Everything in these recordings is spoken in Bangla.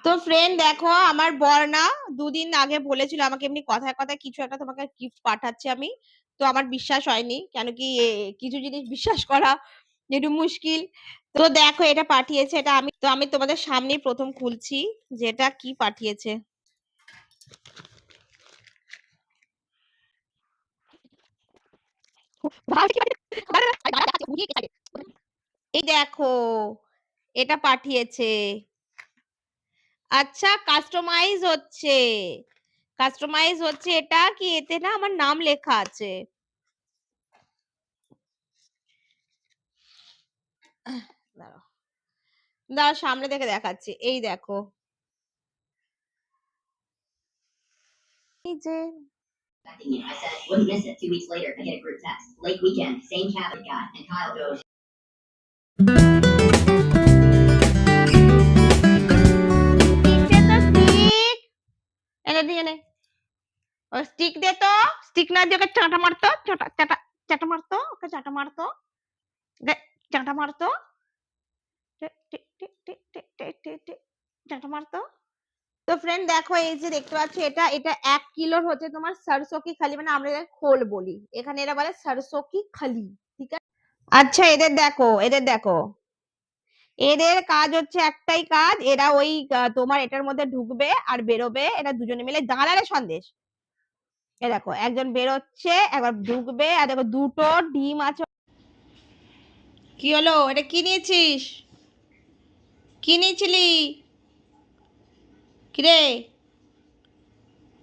তো ফ্রেন্ড দেখো, আমার বর না দুদিন আগে বলেছিল আমাকে এমনি কথায় কথায় কিছু একটা তোমাকে গিফট পাঠাচ্ছি আমি। তো আমার বিশ্বাস হয়নি, কেন কি কিছু জিনিস বিশ্বাস করা একটু মুশকিল। তো দেখো এটা পাঠিয়েছে, এটা আমি তোমাদের সামনেই প্রথম খুলছি যেটা কি পাঠিয়েছে। এই দেখো এটা পাঠিয়েছে। আচ্ছা, কাস্টমাইজ হচ্ছে এটা কি, এতে না আমার নাম লেখা আছে। দাঁড়াও দাঁড়াও, সামনে থেকে দেখাচ্ছি। এই দেখো, এই যে I said, wouldn't miss it. 2 weeks later, I get a group text. Late weekend, same cabin guy, and Kyle goes, stick দে তো, স্টিক না দিয়ে ওকে চাটা মারতো, চাটা চাটা চাটা মারতো, ওকে চাটা মারতো, চাটা মারতো, চাটা মারতো। তো ফ্রেন্ড দেখো, এই যে দেখতে পাচ্ছ, এটা এটা 1 কিলোর হচ্ছে তোমার সরসো কি খালি, মানে আমরা এটাকে খোল বলি, এখানে এরা বলে সরসো কি খালি। ঠিক আছে। আচ্ছা, এদের দেখো, এদের কাজ হচ্ছে একটাই কাজ, এরা ওই তোমার এটার মধ্যে ঢুকবে আর বেরোবে, এরা দুজনে মিলে দাঁড়ালে সন্দেশ। এ দেখো, একজন বেরোচ্ছে, একবার ঢুকবে, আর দেখো দুটো ডিম আছে। কি হলো, এটা কি নিয়েছিস, কি নিয়েছিলি, কিরে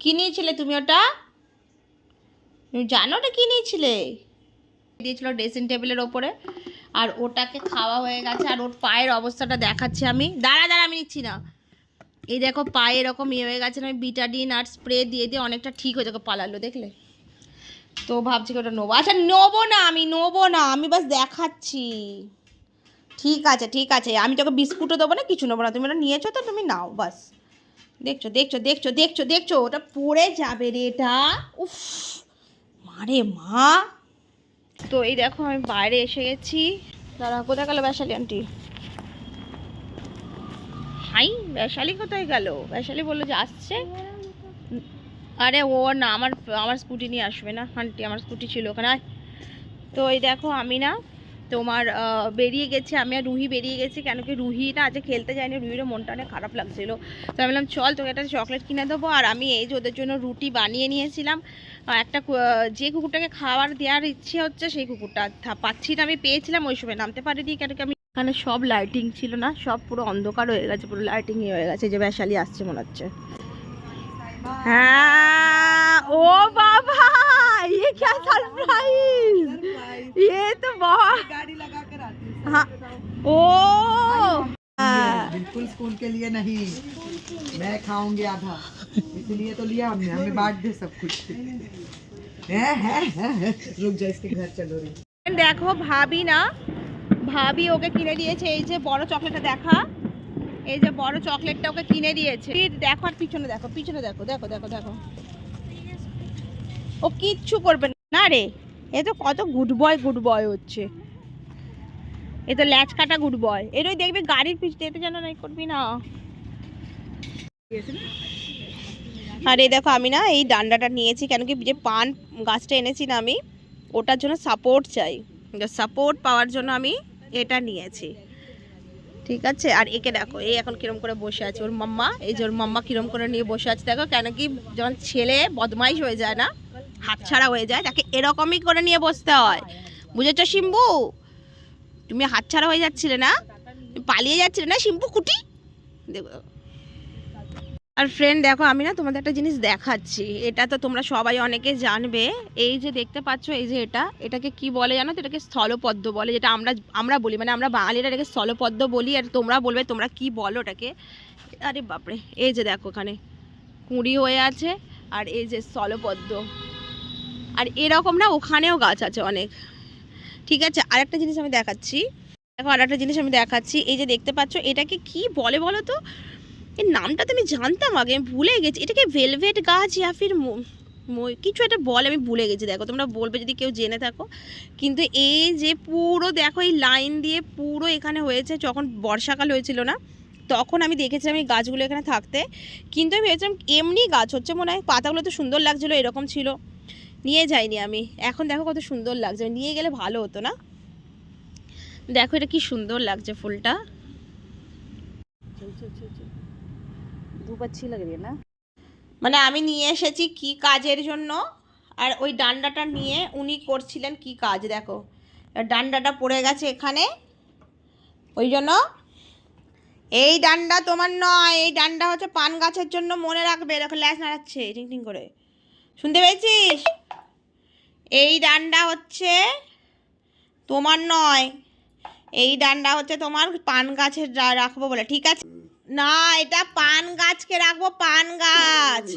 কি নিয়েছিলে তুমি? ওটা তুমি জানো ওটা কি নিয়েছিলে? দিয়েছিল ড্রেসিং টেবিলের ওপরে, আর ওটাকে খাওয়া হয়ে গেছে। আর ওর পায়ের অবস্থাটা দেখাচ্ছি আমি। দাঁড়া দাঁড়া, আমি নিচ্ছি না। এই দেখো পায়ে এরকম ইয়ে হয়ে গেছে, আমি বিটাডিন আর স্প্রে দিয়ে দিয়ে অনেকটা ঠিক হয়ে যাবে, পালালো দেখলে। তো ভাবছি ওটা নেবো। আচ্ছা নেবো না, আমি বাস দেখাচ্ছি। ঠিক আছে ঠিক আছে, আমি তোকে বিস্কুটও দেবো না, কিছু নেবো না, তুমি ওটা নিয়েছো তো তুমি নাও বাস। দেখছো দেখছো দেখছো দেখছো দেখছো, ওটা পড়ে যাবে রে এটা। উফ মারে মা। তো এই দেখো আমি বাইরে এসে গেছি। দাঁড়া, কোথায় গেল বৈশালী আন্টি? হাই, বৈশালী কোথায় গেল? বৈশালী বললো যে আসছে। আরে ও না, আমার আমার স্কুটি নিয়ে আসবে না আন্টি, আমার স্কুটি ছিল ওখানে। তো এই দেখো আমি না তোমার বেরিয়ে গেছি, আমি আর রুহি বেরিয়ে গেছি, কেন কি রুহি না আজকে খেলতে যায়নি, রুহিরও মনটা অনেক খারাপ লাগছিল। তো আমি বললাম চল তোকে একটা চকলেট কিনে দেবো। আর আমি এই যে ওদের জন্য রুটি বানিয়ে নিয়েছিলাম। একটা যে কুকুরটাকে খাবার দেওয়ার ইচ্ছে হচ্ছে সেই কুকুরটা পাচ্ছি না, আমি পেয়েছিলাম ওই সময় নামতে পারিনি, কেন কি আমি এখানে সব লাইটিং ছিল না, সব পুরো অন্ধকার হয়ে গেছে, পুরো লাইটিং হয়ে গেছে। যে বৈশালী আসছে মনে হচ্ছে। हाँ, ओ बाबा, ये क्या सरप्राइज, ये तो बहुत गाड़ी लगा कर आती है। हाँ, ओ बिल्कुल स्कूल के लिए नहीं, मैं खाऊंगी आधा, इसलिए तो लिया हमने, हमें बांट दे सब कुछ। रुक जा, इसके घर चलो रे। देखो ভাবি ওকে কিনে দিয়েছে এই যে বড় চকলেটটা, দেখা এই যে বড় চকলেটটা ওকে কিনে দিয়েছে। দেখো আর পিছনে দেখো, দেখো দেখো দেখো, ও কিচ্ছু করবে না রে। এ তো কত গুড বয় হচ্ছে, এ তো ল্যাচ কাটা গুড বয়। এরই দেখবি গাড়ির পিছনে যেতে যেন নাই করবি না। আর এই দেখো আমি না এই ডান্ডাটা নিয়েছি, কেন কি যে পান গাছটা এনেছি না আমি, ওটার জন্য সাপোর্ট চাই, সাপোর্ট পাওয়ার জন্য আমি এটা নিয়েছি। ঠিক আছে। আর একে দেখো, এই এখন কিরম করে বসে আছে ওর মাম্মা, এই যে ওর মাম্মা কিরম করে নিয়ে বসে আছে দেখো, কেন কি যখন ছেলে বদমাইশ হয়ে যায় না, হাতছাড়া হয়ে যায়, তাকে এরকমই করে নিয়ে বসতে হয়, বুঝেছো শিম্বু? তুমি হাতছাড়া হয়ে যাচ্ছিলে না, পালিয়ে যাচ্ছিলে না শিম্বু কুটি, দেখো। আর ফ্রেন্ড দেখো আমি না তোমাদের একটা জিনিস দেখাচ্ছি, এটা তো তোমরা সবাই অনেকে জানবে। এই যে দেখতে পাচ্ছ, এই যে এটাকে কি বলে জানো তো? এটাকে স্থলপদ্ম বলে, যেটা আমরা বলি, মানে আমরা বাঙালিরা এটাকে স্থলপদ্ম বলি, আর তোমরা বলবে তোমরা কি বলো ওটাকে। আরে বাপরে, এই যে দেখো ওখানে কুঁড়ি হয়ে আছে, আর এই যে স্থলপদ্ম, আর এরকম না ওখানেও গাছ আছে অনেক। ঠিক আছে, আর একটা জিনিস আমি দেখাচ্ছি, দেখো আর একটা জিনিস আমি দেখাচ্ছি, এই যে দেখতে পাচ্ছ এটাকে কি বলে বলো তো? এর নামটা তো আমি জানতাম আগে, আমি ভুলে গেছি। এটাকে ভেলভেট গাছ ইয়া ফির কিছু একটা বলে, আমি ভুলে গেছি। দেখো তোমরা বলবে যদি কেউ জেনে থাকো। কিন্তু এই যে পুরো দেখো এই লাইন দিয়ে পুরো এখানে হয়েছে, যখন বর্ষাকাল হয়েছিল না তখন আমি দেখেছিলাম এই গাছগুলো এখানে থাকতে, কিন্তু আমি ভেবেছিলাম এমনি গাছ হচ্ছে মনে হয়, পাতাগুলো তো সুন্দর লাগছিলো, এরকম ছিল, নিয়ে যাইনি আমি। এখন দেখো কত সুন্দর লাগছে, নিয়ে গেলে ভালো হতো না? দেখো এটা কি সুন্দর লাগছে ফুলটা। মানে আমি নিয়ে এসেছি কি কাজের জন্য, আর ওই ডান্ডাটা নিয়ে উনি করছিলেন কি কাজ, দেখো ডান্ডাটা পড়ে গেছে এখানে, ওই জন্য। এই ডান্ডা তোমার নয়, এই ডান্ডা হচ্ছে পান গাছের জন্য, মনে রাখবে। দেখো ল্যাস নাড়াচ্ছে টিং টিং করে, শুনতে পেয়েছিস? এই ডান্ডা হচ্ছে তোমার নয়, এই ডান্ডা হচ্ছে তোমার পান গাছের রাখবো বলে, ঠিক আছে? না, এটা পান গাছকে রাখবো, পান গাছ।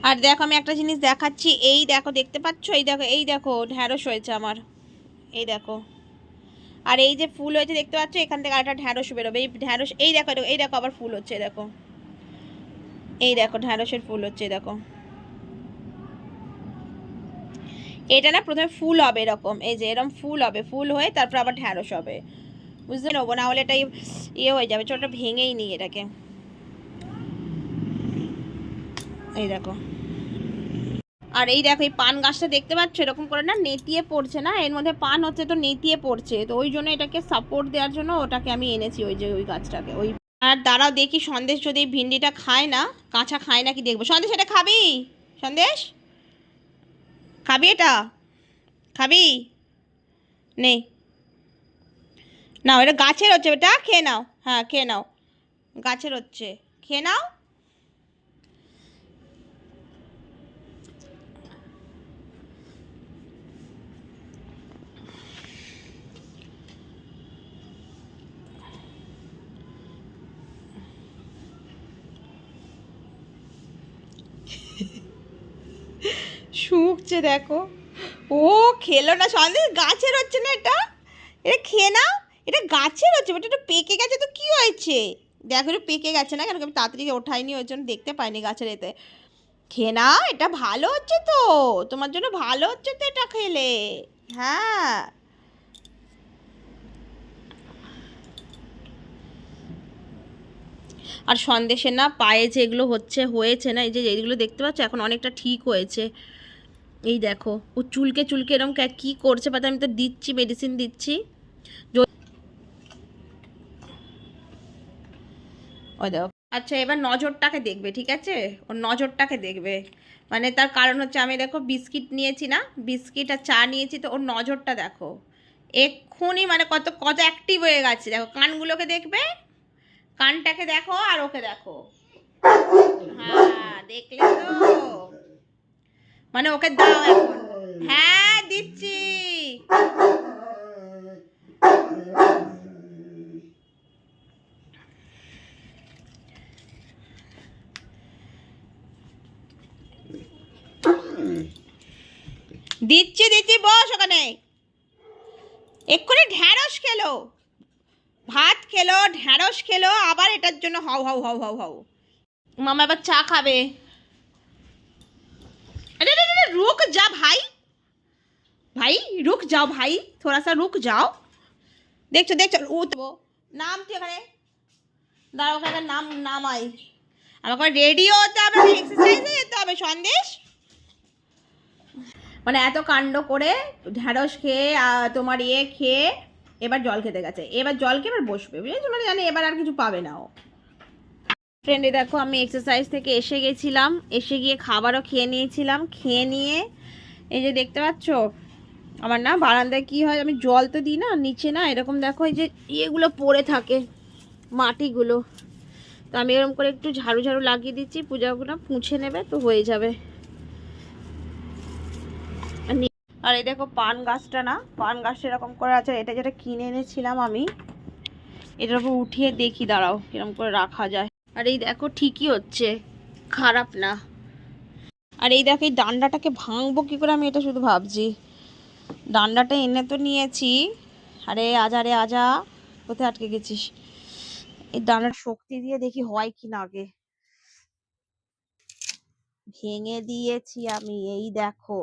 আর দেখো আমি একটা জিনিস দেখাচ্ছি, এই দেখো দেখতে পাচ্ছ, এই দেখো, এই দেখো ঢ্যাঁড়স হয়েছে আমার, এই দেখো। আর এই যে ফুল হয়েছে দেখতে পাচ্ছ, এখান থেকে আরেকটা ঢ্যাঁড়স বেরোবে, এই ঢ্যাঁড়স, এই দেখো, এই দেখো আবার ফুল হচ্ছে, দেখো, এই দেখো ঢ্যাঁড়সের ফুল হচ্ছে, দেখো। এটা না প্রথমে ফুল হবে এরকম, এই যে এরকম ফুল হবে, ফুল হয়ে তারপর আবার ঢ্যাঁড়স হবে, বুঝতে নেবো, না হলে এটা ইয়ে হয়ে যাবে, ছোটটা ভেঙেই নিই এটাকে। এই দেখো, আর এই দেখো এই পান গাছটা দেখতে পাচ্ছ, এরকম করে না নেতিয়ে পড়ছে না, এর মধ্যে পান হচ্ছে তো নেতিয়ে পড়ছে, তো ওই জন্য এটাকে সাপোর্ট দেওয়ার জন্য ওটাকে আমি এনেছি, ওই যে ওই গাছটাকে। ওই আর দাঁড়াও দেখি সন্দেশ যদি ভিন্ডিটা খায় না, কাঁচা খায় না কি দেখবো। সন্দেশ এটা খাবি? সন্দেশ খাবি? এটা খাবি? নেই, নাও, এটা গাছের হচ্ছে, এটা খেয়ে নাও, হ্যাঁ খেয়ে নাও, গাছের হচ্ছে, খেয়ে নাও। শুকছে দেখো, ও খেলো না, সন্দেশ গাছের হচ্ছে না, এটা এটা খেয়ে নাও, এটা গাছের হচ্ছে, ওটা একটু পেকে গেছে তো কি হয়েছে, দেখো একটু পেকে গেছে না, কেন আমি তাড়াতাড়ি ওঠাইনি, ওই জন্য দেখতে পাইনি গাছের এতে। খেয়ে নাও, এটা ভালো হচ্ছে তো, তোমার জন্য ভালো হচ্ছে তো এটা খেলে, হ্যাঁ। আর সন্দেশের না পায়ে যেগুলো হয়েছে না, এই যে এইগুলো দেখতে পাচ্ছ, এখন অনেকটা ঠিক হয়েছে। এই দেখো ও চুলকে চুলকে এরকম কি করছে পাতা, আমি তো দিচ্ছি, মেডিসিন দিচ্ছি। ও দেখো, আচ্ছা এবার নজরটাকে দেখবে, ঠিক আছে? ওর নজরটাকে দেখবে, মানে তার কারণ হচ্ছে আমি দেখো বিস্কিট নিয়েছি না, বিস্কিট আর চা নিয়েছি, তো ওর নজরটা দেখো এক্ষুনি, মানে কত কত অ্যাক্টিভ হয়ে গেছে, দেখো কানগুলোকে দেখবে, কানটাকে দেখো আর ওকে দেখো, হ্যাঁ দেখলে তো, মানে ওকে দাও এখন, হ্যাঁ দিচ্ছি। দিচ্ছি দিচ্ছি, বস ওখানে। এক্ষুনি ঢ্যাঁড়স খেলো, ভাত খেলো, ঢ্যাঁড়স খেলো, আবার এটার জন্য how how how how how. মামা এবার চা খাবে। अरे अरे अरे रुक जा भाई, भाई रुक जाओ भाई, थोड़ा सा रुक जाओ। দেখছো দেখছো, উঠবো নাম কি ওখানে, দাঁড়াও ওখানে নাম নামাই, আমাকে রেডি হতে হবে, এক্সারসাইজে যেতে হবে। সন্দেশ মানে এত কাণ্ড করে ঢ্যাঁড়স খেয়ে তোমার ইয়ে খেয়ে এবার জল খেতে গেছে, এবার জল খেয়ে এবার বসবে, বুঝেছো? মানে জানি এবার আর কিছু পাবে না ও। ফ্রেন্ডে দেখো আমি এক্সারসাইজ থেকে এসে গেছিলাম, এসে গিয়ে খাবারও খেয়ে নিয়েছিলাম, খেয়ে নিয়ে এই যে দেখতে পাচ্ছ আমার না বারান্দায় কি হয়, আমি জল তো দিই না নিচে, না এরকম দেখো এই যে ইয়েগুলো পড়ে থাকে মাটিগুলো, তো আমি এরকম করে একটু ঝাড়ু ঝাড়ু লাগিয়ে দিচ্ছি, পূজাগুলো মুছে নেবে তো হয়ে যাবে। আর এই দেখো পান গাছটা না, পান গাছটা এরকম করে আছে, এটা যেটা কিনে এনেছিলাম আমি, এটার উপর উঠিয়ে দেখি, দাঁড়াও এরকম করে রাখা যায়। আর এই দেখো ঠিকই হচ্ছে, খারাপ না। আর এই দেখো এই ডান্ডাটাকে ভাঙবো কী করে, আমি এটা শুধু ভাবছি। ডান্ডাটা এনে তো নিয়েছি, আরে আজা রে আজা, কোথায় আটকে গেছিস? এই ডান্ডার শক্তি দিয়ে দেখি হয় কি না আগে। ভেঙে দিয়েছি আমি, এই দেখো।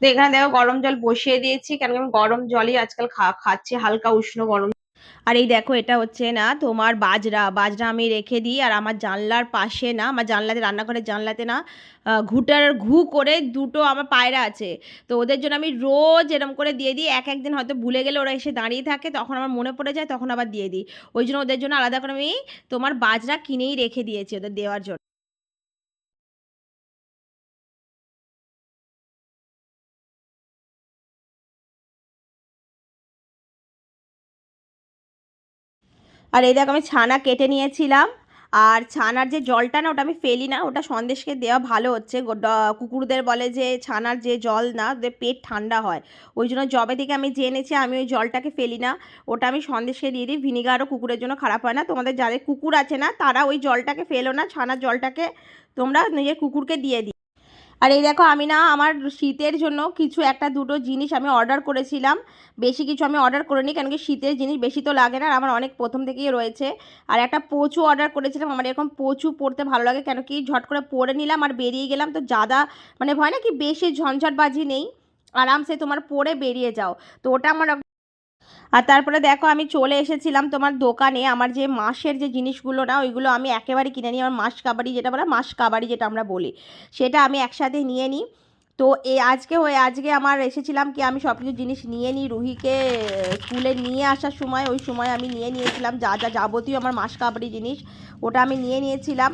তো এখানে দেখো গরম জল বসিয়ে দিয়েছি, কেন কি আমি গরম জলই আজকাল খাচ্ছি, হালকা উষ্ণ গরম। আর এই দেখো এটা হচ্ছে না তোমার বাজরা, বাজরা আমি রেখে দিই। আর আমার জানলার পাশে না, আমার জানলাতে, রান্নাঘরের জানলাতে না ঘুটার ঘু করে দুটো আমার পায়রা আছে। তো ওদের জন্য আমি রোজ এরম করে দিয়ে দিই। এক একদিন হয়তো ভুলে গেলে ওরা এসে দাঁড়িয়ে থাকে, তখন আমার মনে পড়ে যায়, তখন আবার দিয়ে দিই। ওই জন্য ওদের জন্য আলাদা করে আমি তোমার বাজরা কিনেই রেখে দিয়েছি ওদের দেওয়ার জন্য। আর এই দেখো আমি ছানা কেটে নিয়েছিলাম। আর ছানার যে জলটা না, ওটা আমি ফেলি না, ওটা সন্দেশকে দেওয়া ভালো হচ্ছে। কুকুরদের বলে যে ছানার যে জল না, ওদের পেট ঠান্ডা হয়। ওই জন্য যবে থেকে আমি জেনেছি, আমি ওই জলটাকে ফেলি না, ওটা আমি সন্দেশকে দিয়ে দিই। ভিনিগারও কুকুরের জন্য খারাপ হয় না। তোমাদের যাদের কুকুর আছে না, তারা ওই জলটাকে ফেলো না, ছানার জলটাকে তোমরা নিজের কুকুরকে দিয়ে দিও। আর এই দেখো আমি না আমার শীতের জন্য কিছু একটা দুটো জিনিস আমি অর্ডার করেছিলাম। বেশি কিছু আমি অর্ডার করিনি, কেন কি শীতের জিনিস বেশি তো লাগে না, আর আমার অনেক প্রথম থেকেই রয়েছে। আর একটা পোঁচু অর্ডার করেছিলাম, আমার এরকম পোঁচু পরতে ভালো লাগে, কেন কি ঝট করে পরে নিলাম আর বেরিয়ে গেলাম, তো জাদা মানে হয় না কি বেশি ঝঞ্ঝটবাজি নেই, আরামসে তোমার পরে বেরিয়ে যাও। তো ওটা আমার। আর তারপরে দেখো আমি চলে এসেছিলাম তোমার দোকানে। আমার যে মাসের যে জিনিসগুলো না, ওইগুলো আমি একেবারে কিনে নিই। আমার মাস কাবাডি যেটা বলে, মাস কাবাডি যেটা আমরা বলি, সেটা আমি একসাথে নিয়ে নিই। তো আজকে আমার এসেছিলাম কি, আমি সব কিছু জিনিস নিয়ে নিই রুহিকে স্কুলে নিয়ে আসার সময়, ওই সময় আমি নিয়ে নিয়েছিলাম যা যা যাবতীয় আমার মাস কাবাডি জিনিস, ওটা আমি নিয়ে নিয়েছিলাম।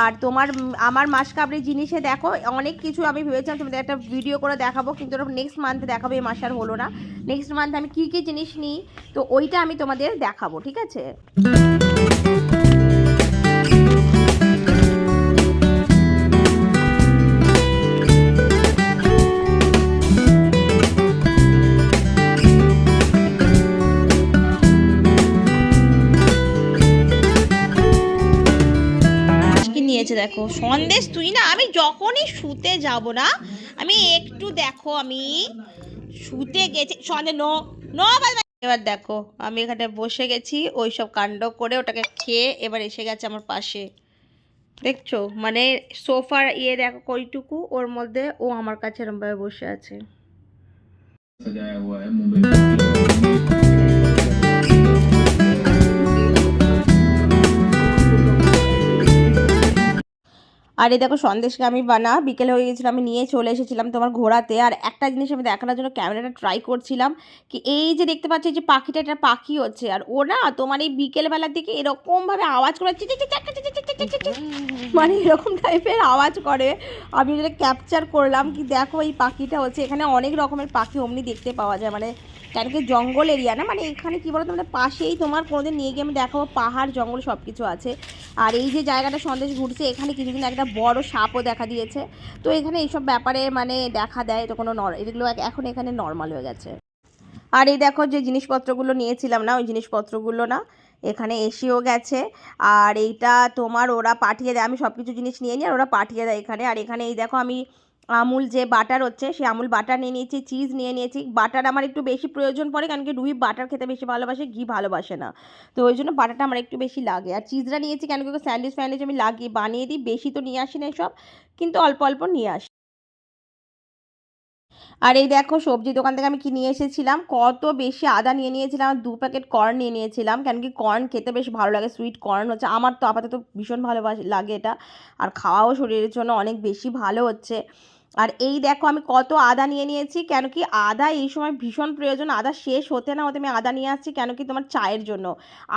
আর তোমার আমার মাস কাবাডি জিনিসে দেখো অনেক কিছু আমি ভেবেছিলাম তোমাদের একটা ভিডিও করে দেখাবো, কিন্তু ওটা নেক্সট মান্থে দেখাবো, এই মাস আর হলো না। নেক্সট মান্থ আমি কী কী জিনিস নিই, তো ওইটা আমি তোমাদের দেখাবো, ঠিক আছে। কি নিয়েছে দেখো সন্দেশ। তুই না, আমি যখনই শুতে যাব না, আমি একটু দেখো, আমি শুতে গেছি সন্দেশ নো নো। এবার দেখো আমি এখানে বসে গেছি ওই সব কাণ্ড করে, ওটাকে খেয়ে এবার এসে গেছে আমার পাশে, দেখছো মানে সোফার ইয়ে দেখো কইটুকু, ওর মধ্যে ও আমার কাছে এরমভাবে বসে আছে। सजाया हुआ है मुंबई। আর এই দেখো সন্দেশকে আমি বানা বিকেলে হয়ে গেছিলো, আমি নিয়ে চলে এসেছিলাম তোমার ঘোরাতে। আর একটা জিনিস আমি দেখানোর জন্য ক্যামেরাটা ট্রাই করছিলাম, কি এই যে দেখতে পাচ্ছি যে পাখিটা, এটা পাখি হচ্ছে। আর ও না তোমার এই বিকেলবেলার দিকে এরকমভাবে আওয়াজ করে, মানে এরকম টাইপের আওয়াজ করে। আমি যেটা ক্যাপচার করলাম, কি দেখো এই পাখিটা হচ্ছে। এখানে অনেক রকমের পাখি অমনি দেখতে পাওয়া যায়, মানে কেন কি জঙ্গল এরিয়া না, মানে এখানে কী বলো, তোমাদের পাশেই তোমার কোনোদিন নিয়ে গিয়ে আমি দেখাবো, পাহাড় জঙ্গল সব কিছু আছে। আর এই যে জায়গাটা সন্দেশ ঘুরছে, এখানে কিছুদিন একটা বড় সাপও দেখা দিয়েছে। তো এখানে এইসব ব্যাপারে মানে দেখা দেয়, তো কোনো এগুলো এখন এখানে নর্মাল হয়ে গেছে। আর এই দেখো যে জিনিসপত্রগুলো নিয়েছিলাম না, ওই জিনিসপত্রগুলো না এখানে এসেও গেছে। আর এইটা তোমার ওরা পাঠিয়ে দেয়, আমি সব কিছু জিনিস নিয়ে নিই আর ওরা পাঠিয়ে দেয় এখানে। আর এখানে এই দেখো আমি আমুল যে বাটার হচ্ছে, সেই আমুল বাটার নিয়ে নিয়েছি, চিজ নিয়ে নিয়েছি। বাটার আমার একটু বেশি প্রয়োজন পড়ে, কারণ কি রুহি বাটার খেতে বেশি ভালোবাসে, ঘি ভালোবাসে না, তো ওই জন্য বাটারটা আমার একটু বেশি লাগে। আর চিজটা নিয়েছি কেন কি স্যান্ডউইচ ফ্যান্ডউইচ আমি লাগিয়ে বানিয়ে দিই, বেশি তো নিয়ে আসি না সব, কিন্তু অল্প অল্প নিয়ে আসি। আর এই দেখো সবজি দোকান থেকে আমি কি নিয়ে এসেছিলাম, কত বেশি আদা নিয়ে নিয়েছিলাম, আর 2 প্যাকেট কর্ন নিয়ে নিয়েছিলাম, কেন কি কর্ন খেতে বেশ ভালো লাগে, সুইট কর্ন হচ্ছে আমার তো আপাতত ভীষণ ভালো লাগে এটা। আর খাওয়াও শরীরের জন্য অনেক বেশি ভালো হচ্ছে। আর এই দেখো আমি কত আদা নিয়ে নিয়েছি, কেন কি আদা এই সময় ভীষণ প্রয়োজন, আদা শেষ হতে না হতে আমি আদা নিয়ে আসছি, কেন কি তোমার চায়ের জন্য।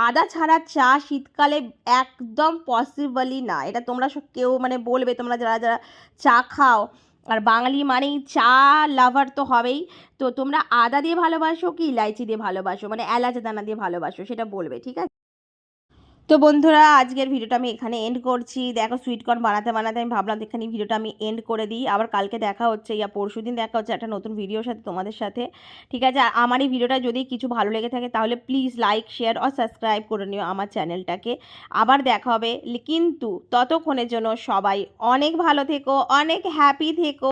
আদা ছাড়া চা শীতকালে একদম পসিবলই না, এটা তোমরা কেউ মানে বলবে, তোমরা যারা যারা চা খাও, আর বাঙালি মানেই চা লাভার তো হবেই। তো তোমরা আদা দিয়ে ভালোবাসো কি ইলাইচি দিয়ে ভালোবাসো, মানে এলাচ দানা দিয়ে ভালোবাসো, সেটা বলবে, ঠিক আছে। তো বন্ধুরা আজকের ভিডিওটা আমি এখানে এন্ড করছি। দেখো সুইটকর্ন বানাতে বানাতে আমি ভাবলাম এখানে ভিডিওটা আমি এন্ড করে দিই। আবার কালকে দেখা হচ্ছে ইয়া পরশুদিন দেখা হচ্ছে একটা নতুন ভিডিওর সাথে তোমাদের সাথে। ঠিক আছে, আর আমার এই ভিডিওটা যদি কিছু ভালো লেগে থাকে তাহলে প্লিজ লাইক শেয়ার আর সাবস্ক্রাইব করে নিও আমার চ্যানেলটাকে। আবার দেখা হবে, কিন্তু ততক্ষণের জন্য সবাই অনেক ভালো থেকো, অনেক হ্যাপি থেকো।